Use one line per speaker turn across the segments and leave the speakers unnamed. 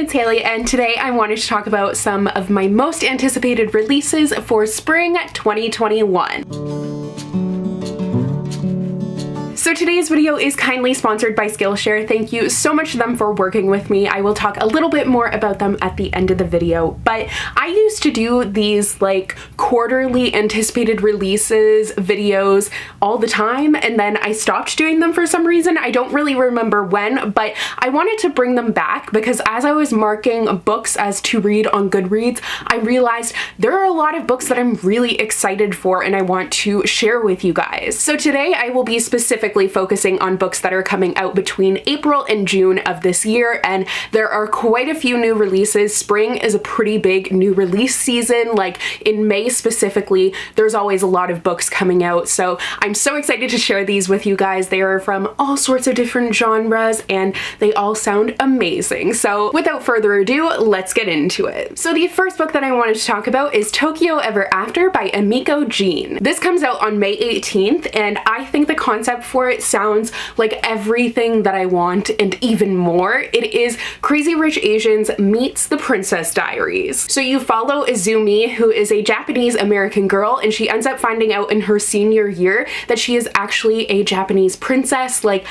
it's Hailey, and today I wanted to talk about some of my most anticipated releases for spring 2021. So today's video is kindly sponsored by Skillshare. Thank you so much to them for working with me. I will talk a little bit more about them at the end of the video, but I used to do these like quarterly anticipated releases videos all the time, and then I stopped doing them for some reason. I don't really remember when, but I wanted to bring them back because as I was marking books as to read on Goodreads, I realized there are a lot of books that I'm really excited for and I want to share with you guys. So today I will be specifically focusing on books that are coming out between April and June of this year, and there are quite a few new releases. Spring is a pretty big new release season. Like in May specifically, there's always a lot of books coming out, so I'm so excited to share these with you guys. They are from all sorts of different genres and they all sound amazing. So without further ado, let's get into it. So the first book that I wanted to talk about is Tokyo Ever After by Emiko Jean. This comes out on May 18th, and I think the concept for it sounds like everything that I want and even more. It is Crazy Rich Asians meets The Princess Diaries. So you follow Izumi, who is a Japanese American girl, and she ends up finding out in her senior year that she is actually a Japanese princess. Like,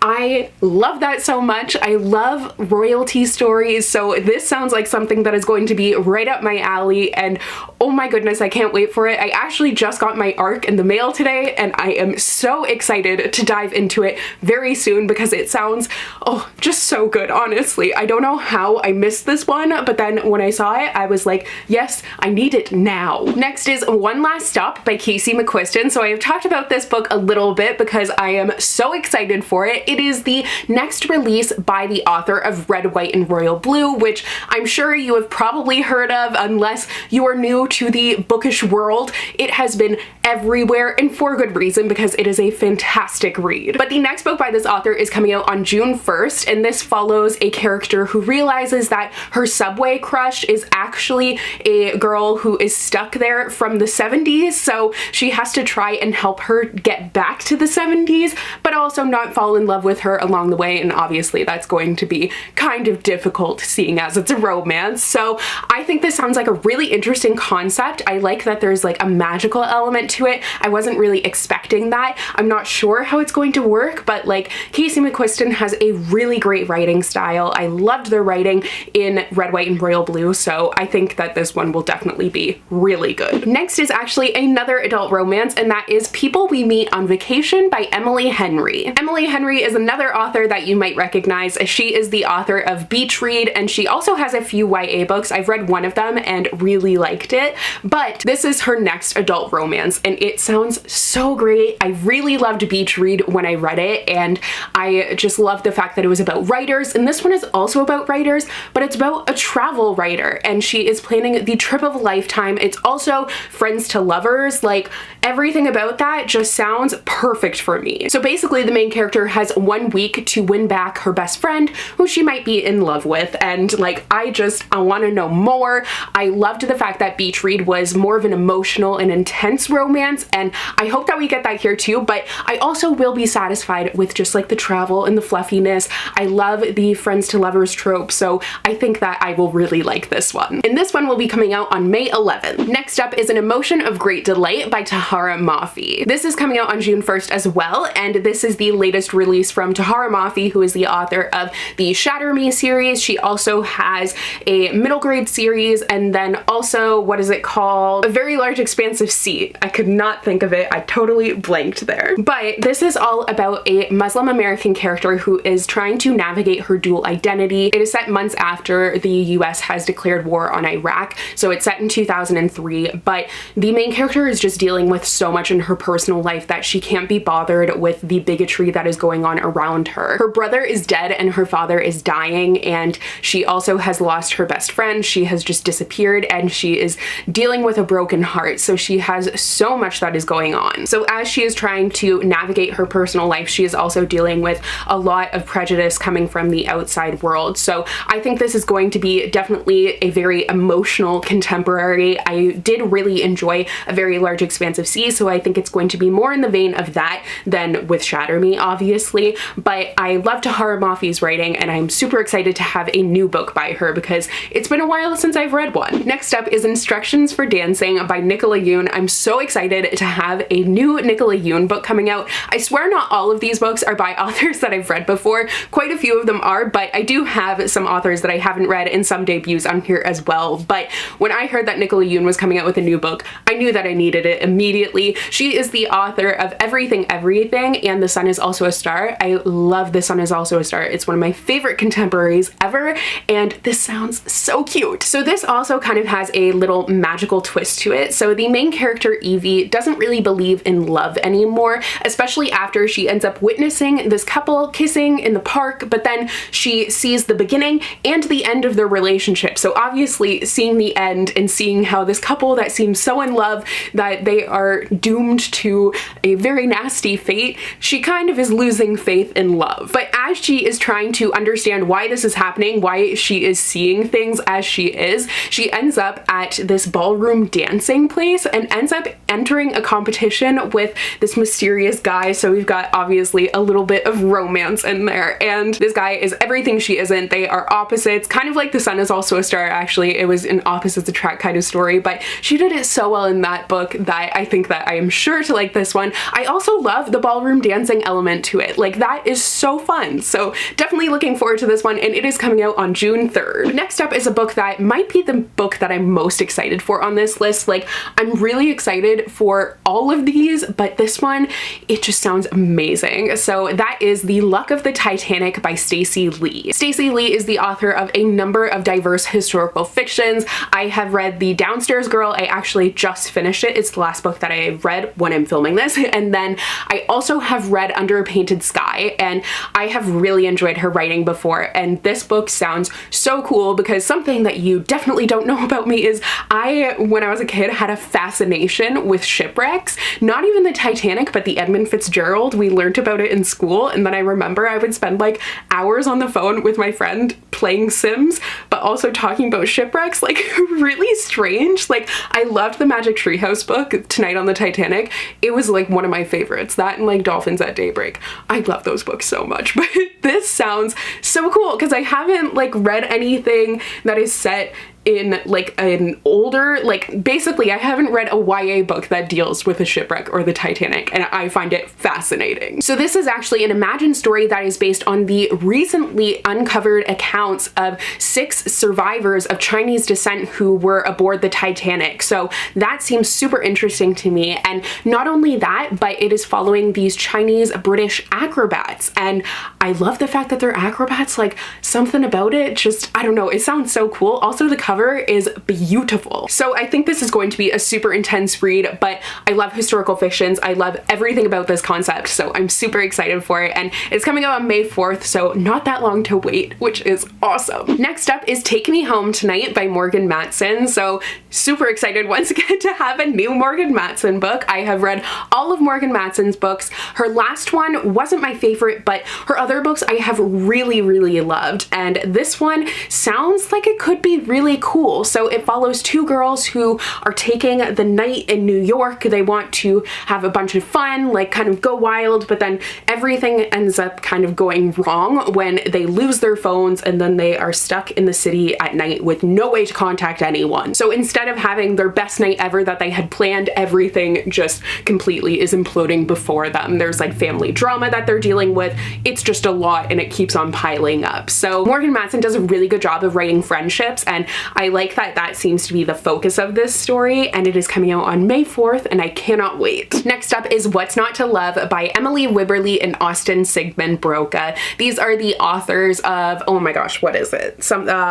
I love that so much. I love royalty stories, so this sounds like something that is going to be right up my alley, and oh my goodness, I can't wait for it. I actually just got my ARC in the mail today and I am so excited to dive into it very soon because it sounds, oh, just so good, honestly. I don't know how I missed this one, but then when I saw it, I was like, yes, I need it now. Next is One Last Stop by Casey McQuiston. So I have talked about this book a little bit because I am so excited for it. It is the next release by the author of Red, White, and Royal Blue, which I'm sure you have probably heard of unless you are new to the bookish world. It has been everywhere, and for good reason, because it is a fantastic read. But the next book by this author is coming out on June 1st, and this follows a character who realizes that her subway crush is actually a girl who is stuck there from the 70s, so she has to try and help her get back to the 70s, but also not fall in love with her along the way, and obviously that's going to be kind of difficult seeing as it's a romance. So I think this sounds like a really interesting concept. I like that there's like a magical element to it. I wasn't really expecting that. I'm not sure how it's going to work, but like Casey McQuiston has a really great writing style. I loved their writing in Red, White, and Royal Blue, so I think that this one will definitely be really good. Next is actually another adult romance, and that is People We Meet on Vacation by Emily Henry. Emily Henry is another author that you might recognize. She is the author of Beach Read, and she also has a few YA books. I've read one of them and really liked it, but this is her next adult romance and it sounds so great. I really loved Beach Read when I read it, and I just loved the fact that it was about writers, and this one is also about writers, but it's about a travel writer, and she is planning the trip of a lifetime. It's also friends to lovers. Like, everything about that just sounds perfect for me. So basically the main character has 1 week to win back her best friend who she might be in love with, and like I want to know more. I loved the fact that Beach Read was more of an emotional and intense romance, and I hope that we get that here too, but I also will be satisfied with just like the travel and the fluffiness. I love the friends to lovers trope, so I think that I will really like this one. And this one will be coming out on May 11th. Next up is An Emotion of Great Delight by Tahereh Mafi. This is coming out on June 1st as well, and this is the latest release from Tahereh Mafi, who is the author of the Shatter Me series. She also has a middle grade series, and then also, what is it called? A Very Large Expanse of Sea. I could not think of it. I totally blanked there. But this is all about a Muslim American character who is trying to navigate her dual identity. It is set months after the US has declared war on Iraq, so it's set in 2003, but the main character is just dealing with so much in her personal life that she can't be bothered with the bigotry that is going on around her. Her brother is dead and her father is dying, and she also has lost her best friend. She has just disappeared, and she is dealing with a broken heart, so she has so much that is going on. So as she is trying to navigate her personal life, she is also dealing with a lot of prejudice coming from the outside world. So I think this is going to be definitely a very emotional contemporary. I did really enjoy A Very Large Expanse of Sea, so I think it's going to be more in the vein of that than with Shatter Me, obviously. But I love Tahereh Mafi's writing, and I'm super excited to have a new book by her because it's been a while since I've read one. Next up is Instructions for Dancing by Nicola Yoon. I'm so excited to have a new Nicola Yoon book coming out. I swear not all of these books are by authors that I've read before. Quite a few of them are, but I do have some authors that I haven't read and some debuts on here as well. But when I heard that Nicola Yoon was coming out with a new book, I knew that I needed it immediately. She is the author of Everything Everything and The Sun Is Also a Star. I love The Sun Is Also a Star. It's one of my favorite contemporaries ever, and this sounds so cute. So this also kind of has a little magical twist to it. So the main character, Evie, doesn't really believe in love anymore, especially after she ends up witnessing this couple kissing in the park, but then she sees the beginning and the end of their relationship. So obviously seeing the end and seeing how this couple that seems so in love that they are doomed to a very nasty fate, she kind of is losing faith in love. But as she is trying to understand why this is happening, why she is seeing things as she is, she ends up at this ballroom dancing place and ends up entering a competition with this mysterious guy. So we've got obviously a little bit of romance in there, and this guy is everything she isn't. They are opposites, kind of like The Sun Is Also a Star. Actually, it was an opposites attract kind of story, but she did it so well in that book that I think that I am sure to like this one. I also love the ballroom dancing element to it. Like, that is so fun. So definitely looking forward to this one, and it is coming out on June 3rd. Next up is a book that might be the book that I'm most excited for on this list. Like, I'm really excited for all of these, but this one, it just sounds amazing. So that is The Luck of the Titanic by Stacey Lee. Stacey Lee is the author of a number of diverse historical fictions. I have read The Downstairs Girl. I actually just finished it. It's the last book that I read when I'm filming this. And then I also have read Under a Painted Sky, and I have really enjoyed her writing before. And this book sounds so cool because something that you definitely don't know about me is when I was a kid, had a fascination with shipwrecks. Not even the Titanic, but the Edmund Fitzgerald. We learned about it in school, and then I remember I would spend like hours on the phone with my friend playing Sims, but also talking about shipwrecks. Like, really strange. Like, I loved the Magic Treehouse book, Tonight on the Titanic. It was like one of my favorites. That and like Dolphins at Daybreak. I love those books so much, but this sounds so cool because I haven't like read anything that is set in like an older, like basically I haven't read a YA book that deals with a shipwreck or the Titanic, and I find it fascinating. So this is actually an imagined story that is based on the recently uncovered accounts of 6 survivors of Chinese descent who were aboard the Titanic. So that seems super interesting to me, and not only that, but it is following these Chinese British acrobats, and I love the fact that they're acrobats. Like, something about it just, I don't know, it sounds so cool. Also, the cover is beautiful. So I think this is going to be a super intense read, but I love historical fictions. I love everything about this concept, so I'm super excited for it, and it's coming out on May 4th, so not that long to wait, which is awesome. Next up is Take Me Home Tonight by Morgan Matson. So super excited once again to have a new Morgan Matson book. I have read all of Morgan Matson's books. Her last one wasn't my favorite, but her other books I have really, really loved, and this one sounds like it could be really cool. So it follows 2 girls who are taking the night in New York. They want to have a bunch of fun, like kind of go wild, but then everything ends up kind of going wrong when they lose their phones, and then they are stuck in the city at night with no way to contact anyone. So instead of having their best night ever that they had planned, everything just completely is imploding before them. There's like family drama that they're dealing with. It's just a lot, and it keeps on piling up. So Morgan Matson does a really good job of writing friendships, and I like that that seems to be the focus of this story, and it is coming out on May 4th, and I cannot wait. Next up is What's Not to Love by Emily Wibberly and Austin Siegemund-Broka. These are the authors of, oh my gosh, what is it?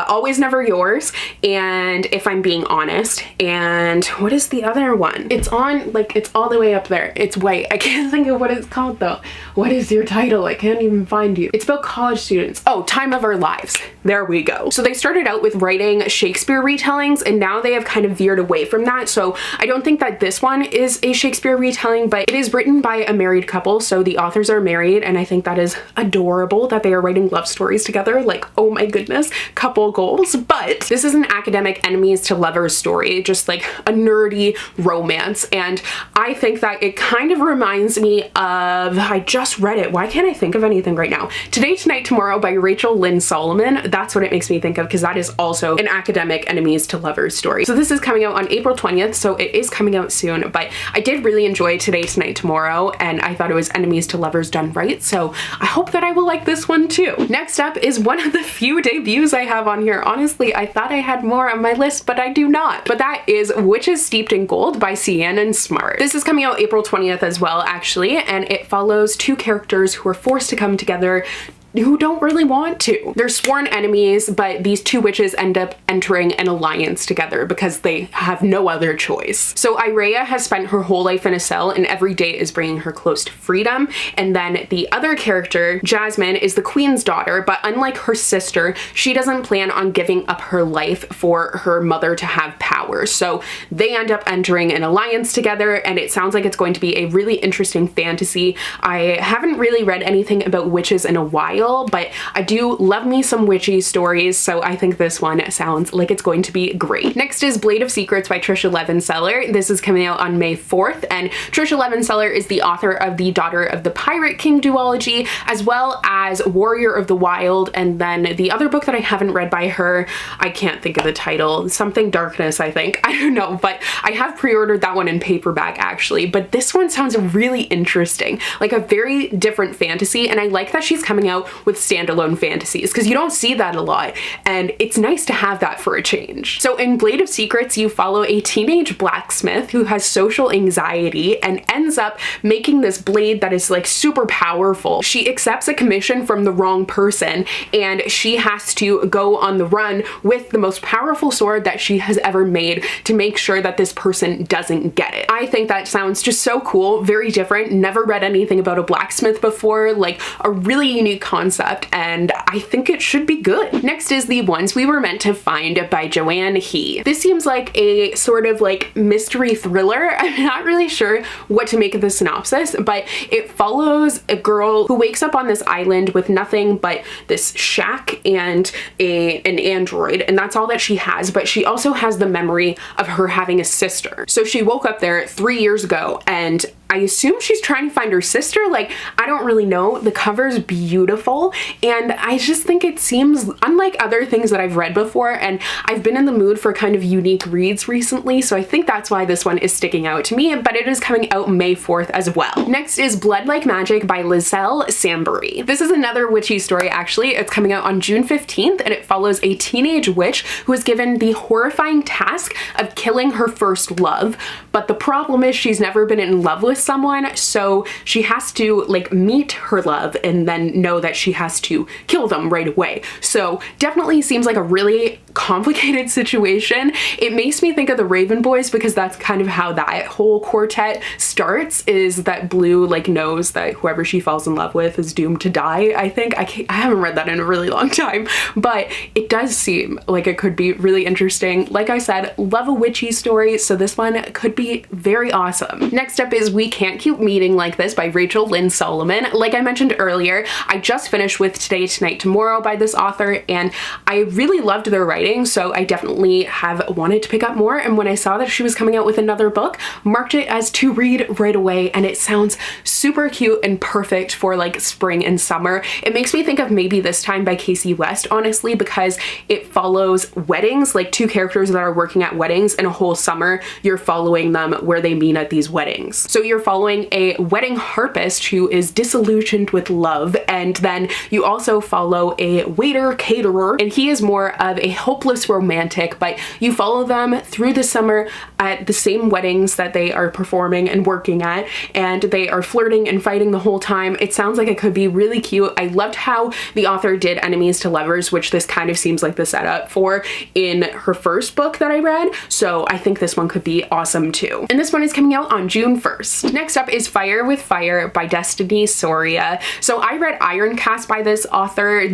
Always Never Yours, and If I'm Being Honest. And what is the other one? It's on, like, it's all the way up there. It's white. I can't think of what it's called though. What is your title? I can't even find you. It's about college students. Oh, Time of Our Lives. There we go. So they started out with writing Shakespeare retellings, and now they have kind of veered away from that. So I don't think that this one is a Shakespeare retelling, but it is written by a married couple. So the authors are married, and I think that is adorable that they are writing love stories together. Like, oh my goodness, couple goals. But this is an academic enemies to lovers story, just like a nerdy romance. And I think that it kind of reminds me of, I just read it. Why can't I think of anything right now? Today, Tonight, Tomorrow by Rachel Lynn Soloman. That's what it makes me think of, because that is also an academic enemies to lovers story. So this is coming out on April 20th, so it is coming out soon. But I did really enjoy Today, Tonight, Tomorrow, and I thought it was enemies to lovers done right. So I hope that I will like this one too. Next up is one of the few debuts I have on here. Honestly, I thought I had more on my list, but I do not. But that is Witches Steeped in Gold by Ciannon Smart. This is coming out April 20th as well, actually, and it follows two characters who are forced to come together who don't really want to. They're sworn enemies, but these two witches end up entering an alliance together because they have no other choice. So Irea has spent her whole life in a cell, and every day is bringing her close to freedom. And then the other character, Jasmine, is the queen's daughter, but unlike her sister, she doesn't plan on giving up her life for her mother to have power. So they end up entering an alliance together, and it sounds like it's going to be a really interesting fantasy. I haven't really read anything about witches in a while, but I do love me some witchy stories, so I think this one sounds like it's going to be great. Next is Blade of Secrets by Tricia Levenseller. This is coming out on May 4th, and Tricia Levenseller is the author of the Daughter of the Pirate King duology, as well as Warrior of the Wild, and then the other book that I haven't read by her, I can't think of the title, something Darkness, I think. I don't know, but I have pre-ordered that one in paperback actually, but this one sounds really interesting, like a very different fantasy, and I like that she's coming out with standalone fantasies, because you don't see that a lot, and it's nice to have that for a change. So in Blade of Secrets, you follow a teenage blacksmith who has social anxiety and ends up making this blade that is like super powerful. She accepts a commission from the wrong person, and she has to go on the run with the most powerful sword that she has ever made to make sure that this person doesn't get it. I think that sounds just so cool, very different. Never read anything about a blacksmith before, like a really unique concept, and I think it should be good. Next is The Ones We Were Meant to Find by Joanne He. This seems like a sort of like mystery thriller. I'm not really sure what to make of the synopsis, but it follows a girl who wakes up on this island with nothing but this shack and an android, and that's all that she has, but she also has the memory of her having a sister. So she woke up there 3 years ago, and I assume she's trying to find her sister. Like, I don't really know. The cover's beautiful, and I just think it seems unlike other things that I've read before, and I've been in the mood for kind of unique reads recently, so I think that's why this one is sticking out to me, but it is coming out May 4th as well. Next is Bloodlike Magic by Liselle Sambury. This is another witchy story actually. It's coming out on June 15th, and it follows a teenage witch who is given the horrifying task of killing her first love, but the problem is she's never been in love with someone, so she has to like meet her love and then know that she has to kill them right away. So definitely seems like a really complicated situation. It makes me think of the Raven Boys, because that's kind of how that whole quartet starts, is that Blue like knows that whoever she falls in love with is doomed to die. I think I haven't read that in a really long time, but it does seem like it could be really interesting. Like I said, love a witchy story, so this one could be very awesome. Next up is We Can't Keep Meeting Like This by Rachel Lynn Soloman. Like I mentioned earlier, I just finished with Today, Tonight, Tomorrow by this author, and I really loved their writing, so I definitely have wanted to pick up more, and when I saw that she was coming out with another book, marked it as to read right away, and it sounds super cute and perfect for like spring and summer. It makes me think of Maybe This Time by Casey West, honestly, because it follows weddings, like two characters that are working at weddings, and a whole summer you're following them where they meet at these weddings. So you're following a wedding harpist who is disillusioned with love, and then you also follow a waiter caterer, and he is more of a hopeless romantic, but you follow them through the summer at the same weddings that they are performing and working at, and they are flirting and fighting the whole time. It sounds like it could be really cute. I loved how the author did enemies to lovers, which this kind of seems like the setup for in her first book that I read, so I think this one could be awesome too. And this one is coming out on June 1st. Next up is Fire with Fire by Destiny Soria. So I read Ironcast by this author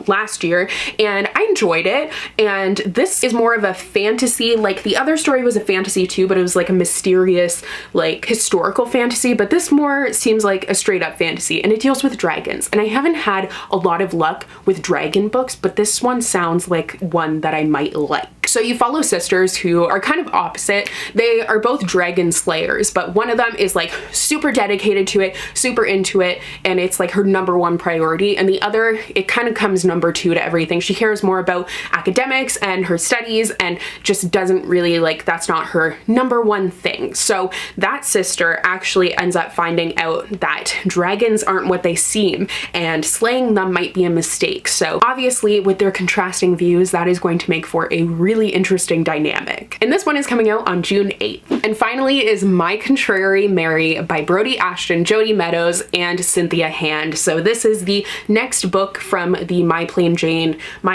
last year, and I enjoyed it. And this is more of a fantasy. Like, the other story was a fantasy too, but it was like a mysterious, like, historical fantasy, but this more seems like a straight up fantasy, and it deals with dragons. And I haven't had a lot of luck with dragon books, but this one sounds like one that I might like. So you follow sisters who are kind of opposite. They are both dragon slayers, but one of them is like super dedicated to it, super into it, and it's like her #1 priority. And the other, it kind of comes #2 to everything. She cares more about academics and her studies and just doesn't really, like, that's not her #1 thing. So that sister actually ends up finding out that dragons aren't what they seem, and slaying them might be a mistake. So obviously, with their contrasting views, that is going to make for a really interesting dynamic. And this one is coming out on June 8th. And finally is My Contrary Mary by Brodi, Ashton, Jodi, Meadows, and Cynthia Hand. So this is the next book from the My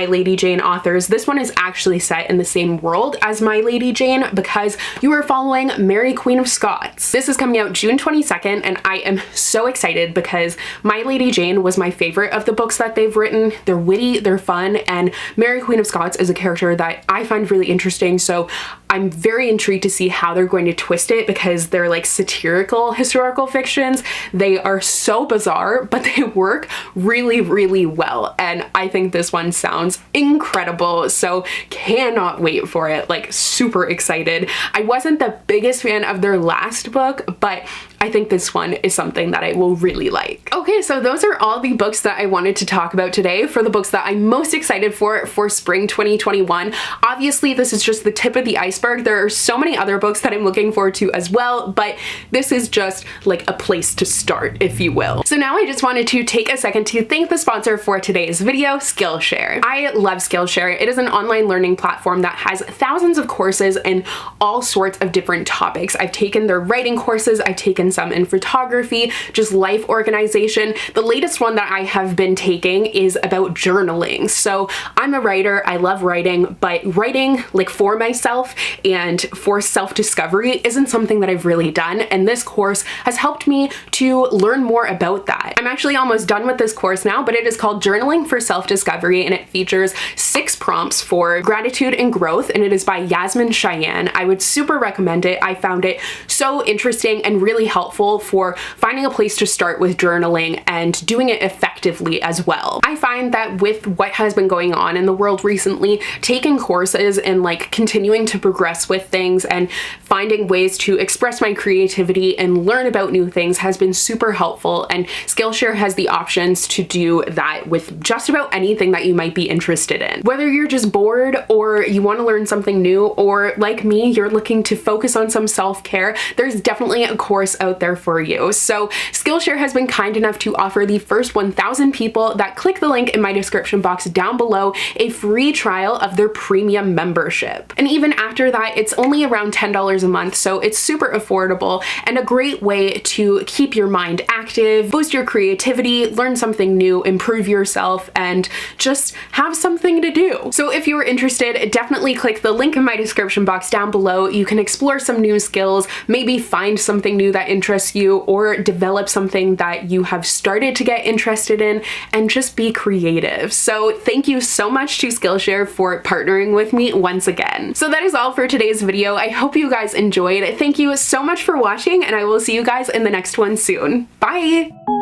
Lady Jane authors. This one is actually set in the same world as My Lady Jane because you are following Mary, Queen of Scots. This is coming out June 22nd, and I am so excited because My Lady Jane was my favorite of the books that they've written. They're witty, they're fun, and Mary, Queen of Scots is a character that I find really interesting, so I'm very intrigued to see how they're going to twist it because they're like satirical historical fictions. They are so bizarre, but they work really, really well, and I think this one sounds incredible, so cannot wait for it. Like, super excited. I wasn't the biggest fan of their last book, but I think this one is something that I will really like. Okay, so those are all the books that I wanted to talk about today for the books that I'm most excited for spring 2021. Obviously, this is just the tip of the iceberg. There are so many other books that I'm looking forward to as well, but this is just like a place to start, if you will. So now I just wanted to take a second to thank the sponsor for today's video, Skillshare. I love Skillshare. It is an online learning platform that has thousands of courses in all sorts of different topics. I've taken their writing courses, I've taken some in photography, just life organization. The latest one that I have been taking is about journaling. So I'm a writer, I love writing, but writing like for myself and for self-discovery isn't something that I've really done, and this course has helped me to learn more about that. I'm actually almost done with this course now, but it is called Journaling for Self-Discovery, and it features 6 prompts for gratitude and growth, and it is by Ciannon. I would super recommend it. I found it so interesting and really helpful for finding a place to start with journaling and doing it effectively as well. I find that with what has been going on in the world recently, taking courses and like continuing to progress with things and finding ways to express my creativity and learn about new things has been super helpful, and Skillshare has the options to do that with just about anything that you might be interested in. Whether you're just bored or you want to learn something new, or like me, you're looking to focus on some self-care, there's definitely a course out there for you. So Skillshare has been kind enough to offer the first 1,000 people that click the link in my description box down below a free trial of their premium membership. And even after that, it's only around $10 a month, so it's super affordable and a great way to keep your mind active, boost your creativity, learn something new, improve yourself, and just have something to do. So if you're interested, definitely click the link in my description box down below. You can explore some new skills, maybe find something new that interests you, or develop something that you have started to get interested in, and just be creative. So thank you so much to Skillshare for partnering with me once again. So that is all for today's video. I hope you guys enjoyed. Thank you so much for watching, and I will see you guys in the next one soon. Bye!